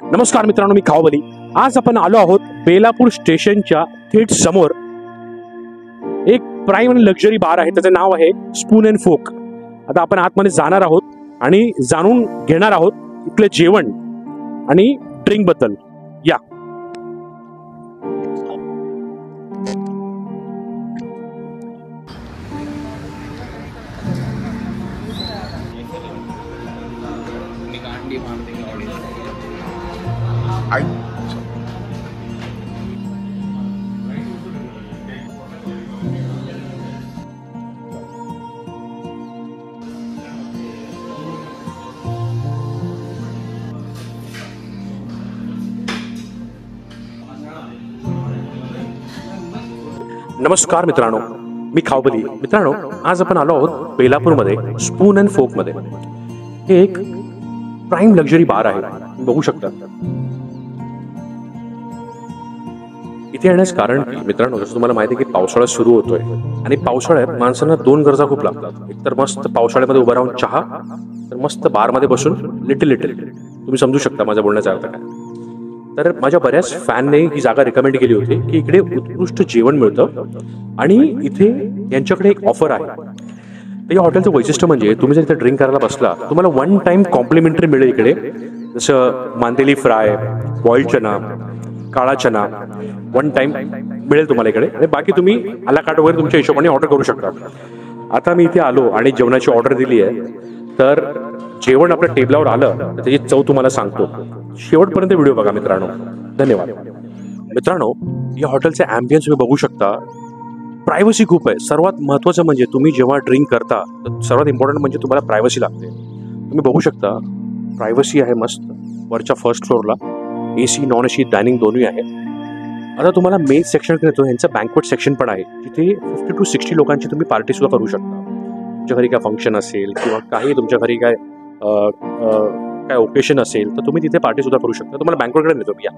नमस्कार मित्रांनो, मी खाओबली. आज आपण आलो आहोत बेलापूर स्टेशनच्या थेट समोर एक प्राईम आणि लक्झरी बार आहे. त्याचं नाव आहे स्पून अँड फोक. आता आपण आतमध्ये जाणार आहोत आणि जाणून घेणार आहोत इथले जेवण आणि ड्रिंक बद्दल. या नमस्कार मित्रांनो, मी खाओबली. मित्रांनो, आज आपण आलो आहोत बेलापूरमध्ये स्पून अँड फोकमध्ये. हे एक प्राईम लक्झरी बार आहे. बघू शकता. इथे येण्यास कारण की मित्रांनो, जसं तुम्हाला माहिती आहे की पावसाळा सुरू होतोय आणि पावसाळ्यात माणसांना दोन गरजा खूप लागतात. एक तर मस्त पावसाळ्यामध्ये उभं राहून चहा, तर मस्त बारमध्ये बसून लिटिल तुम्ही समजू शकता माझ्या बोलण्याचा अर्थ काय. तर माझ्या बऱ्याच फॅनने ही जागा रिकमेंड केली होती की इकडे उत्कृष्ट जेवण मिळतं आणि इथे यांच्याकडे एक ऑफर आहे. तर या हॉटेलचं वैशिष्ट्य म्हणजे तुम्ही जर इथे ड्रिंक करायला बसला, तुम्हाला वन टाइम कॉम्प्लिमेंटरी मिळेल इकडे. जसं मांदेली फ्राय, बॉइल्ड चना, काळा चना वन टाइम मिळेल तुम्हाला इकडे. आणि बाकी तुम्ही आला कार्ट वगैरे तुमच्या हिशोबाने ऑर्डर करू शकता. आता मी इथे आलो आणि जेवणाची ऑर्डर दिली आहे. तर जेवण आपल्या टेबलावर आलं तर त्याची चव तुम्हाला सांगतो. शेवटपर्यंत व्हिडिओ बघा मित्रांनो. धन्यवाद. मित्रांनो, या हॉटेलचे ॲम्बियन्स तुम्ही बघू शकता. प्रायव्हसी खूप आहे. सर्वात महत्त्वाचं म्हणजे तुम्ही जेव्हा ड्रिंक करता तर सर्वात इम्पॉर्टंट म्हणजे तुम्हाला प्रायव्हसी लागते. तुम्ही बघू शकता प्रायव्हसी आहे मस्त. वरच्या फर्स्ट फ्लोअरला AC नॉन AC डायनिंग दोन्ही आहे. आता तुम्हाला मेन सेक्शन येतो. यांचं बँक्वेट सेक्शन पण आहे, जिथे 50 to 60 लोकांची तुम्ही पार्टी सुद्धा करू शकता. तुमच्या घरी काय फंक्शन असेल किंवा काही तुमच्या घरी काय काय ओकेशन असेल तर तुम्ही तिथे पार्टी सुद्धा करू शकता. तुम्हाला बँक्वेटकडे नेतो मी. या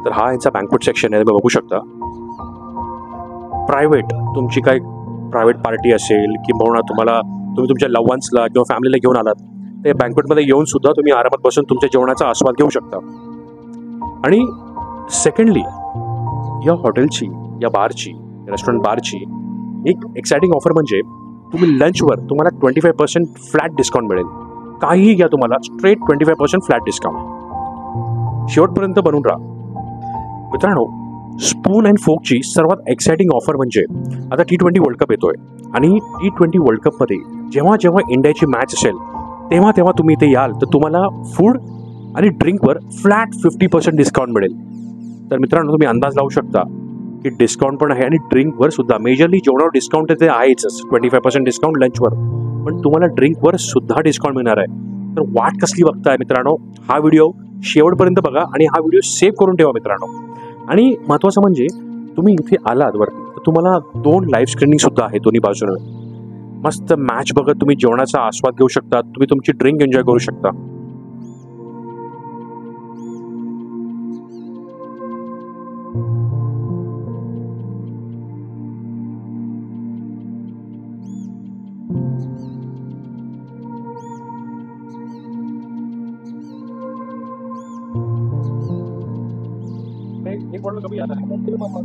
तर हा यांचा बँक्वेट सेक्शन आहे. बघू शकता. प्रायव्हेट तुमची काय प्रायव्हेट पार्टी असेल किंवा तुम्ही तुमच्या लव्ह वन्सला किंवा फॅमिलीला घेऊन आलात, ते बँक्वेटमध्ये येऊन सुद्धा तुम्ही आरामात बसून तुमच्या जेवणाचा आस्वाद घेऊ शकता. आणि सेकंडली, या हॉटेलची, या बारची, रेस्टॉरंट बारची एक एक्साइटिंग ऑफर म्हणजे तुम्ही लंचवर तुम्हाला 25% फ्लॅट डिस्काउंट मिळेल. काहीही घ्या, तुम्हाला स्ट्रेट 25% फ्लॅट डिस्काउंट. शेवटपर्यंत बनून राहा. मित्रांनो, स्पून अँड फोकची सर्वात एक्साइटिंग ऑफर म्हणजे आता T20 वर्ल्ड कप येतोय आणि T20 वर्ल्ड कपमध्ये जेव्हा जेव्हा इंडियाची मॅच असेल तेव्हा तेव्हा तुम्ही इथे याल तर तुम्हाला फूड आणि ड्रिंकवर फ्लॅट 50% डिस्काउंट मिळेल. तर मित्रांनो, तुम्ही अंदाज लावू शकता की डिस्काउंट पण आहे आणि ड्रिंकवर सुद्धा. मेजरली जेवणावर डिस्काउंट ते आहेच, 25% डिस्काउंट लंचवर, पण तुम्हाला ड्रिंकवर सुद्धा डिस्काउंट मिळणार आहे. तर वाट कसली बघताय मित्रांनो? हा व्हिडिओ शेवटपर्यंत बघा आणि हा व्हिडिओ सेव्ह करून ठेवा मित्रांनो. आणि महत्त्वाचं म्हणजे तुम्ही इथे आलात वरती तर तुम्हाला 2 लाईव्ह स्क्रीनिंग सुद्धा आहे दोन्ही बाजूने. मस्त मॅच बघत तुम्ही जेवणाचा आस्वाद घेऊ शकता. तुम्ही तुमची ड्रिंक एन्जॉय करू शकता.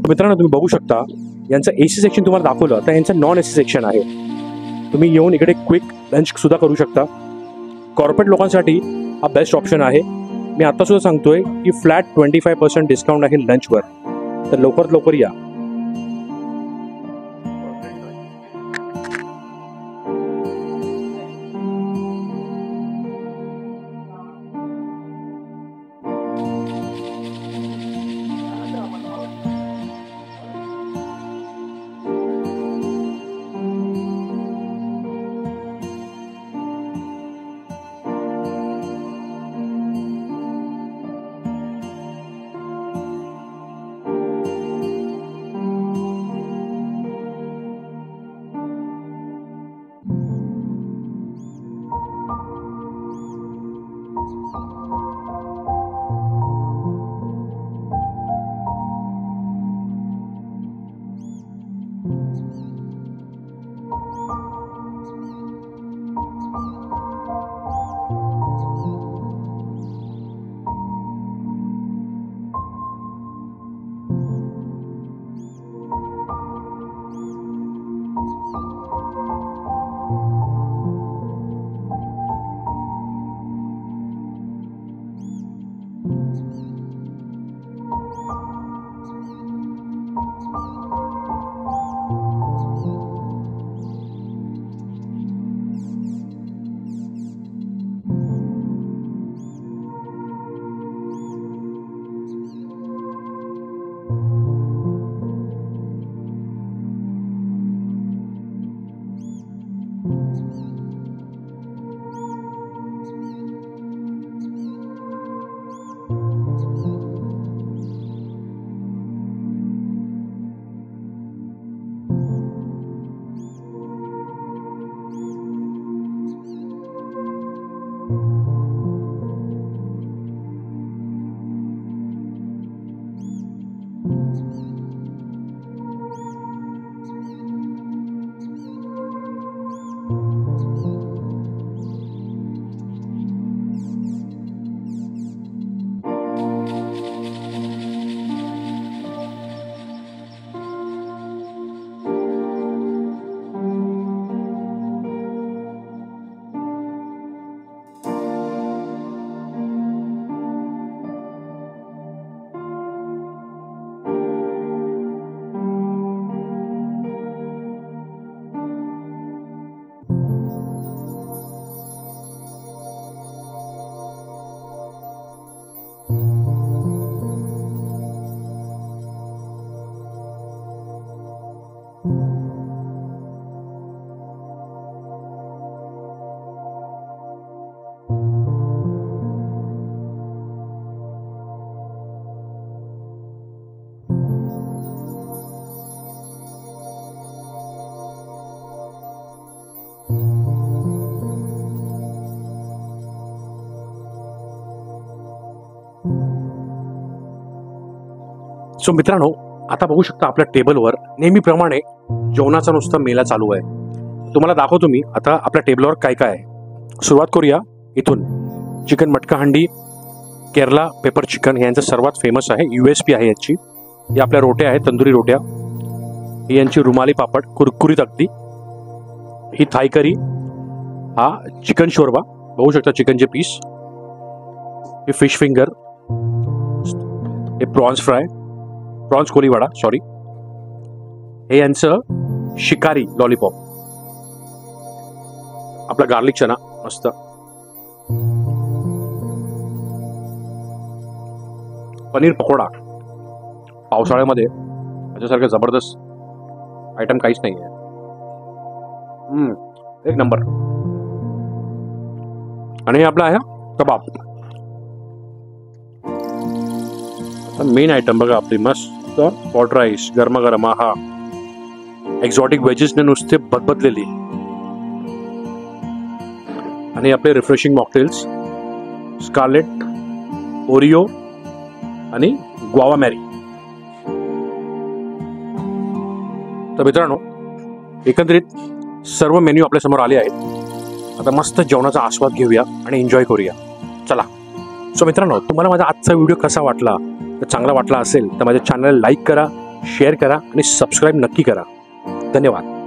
मित्रांनो, तुम्ही बघू शकता यांचं AC सेक्शन तुम्हाला दाखवलं तर यांचं नॉन AC सेक्शन आहे. तुम्ही येऊन इकडे क्विक लंच सुद्धा करू शकता. कॉर्पोरेट लोकांसाठी हा बेस्ट ऑप्शन आहे. मी आता सुद्धा सांगतोय की फ्लॅट 25% डिस्काउंट आहे लंचवर. तर लवकरात लवकर या. सो मित्रांनो, आता बघू शकता आपल्या टेबलवर नेहमीप्रमाणे जेवणाचा नुसता मेला चालू आहे. तुम्हाला दाखवतो मी आता आपल्या टेबलवर काय काय आहे. सुरुवात करूया इथून. चिकन मटका हंडी, केरला पेपर चिकन हे यांचं सर्वात फेमस आहे, USP आहे यांची. या आपल्या रोट्या आहेत, तंदुरी रोट्या. ही यांची रुमाली पापड, कुरकुरीत अगदी. ही थाई करी. हा चिकन शोरबा, बघू शकता चिकनचे पीस. हे फिश फिंगर. हे prawns fry, prawns Koliwada sorry. हे यांचं शिकारी लॉलीपॉप. आपला गार्लिक चना मस्त. पनीर पकोडा. पावसाळ्यामध्ये याच्यासारखं जबरदस्त आयटम काहीच नाही आहे. एक नंबर. आणि आपला आहे कबाब. मेन आयटम बघा आपली मस्त पॉट राईस गरमागरम. हा एक्झॉटिक वेजेसने नुसते बदबदलेली. आणि आपले रिफ्रेशिंग मॉकटेल्स, स्कारलेट, ओरिओ आणि ग्वावा मॅरी. तर मित्रांनो, एकंदरीत सर्व मेन्यू आपल्या समोर आले आहेत. आता मस्त जेवणाचा आस्वाद घेऊया आणि एन्जॉय करूया. चला. सो मित्रांनो, तुम्हाला माझा आजचा व्हिडिओ कसा वाटला? तर चांगला वाटला असेल तर माझ्या चॅनलला लाईक करा, शेअर करा आणि सबस्क्राईब नक्की करा. धन्यवाद.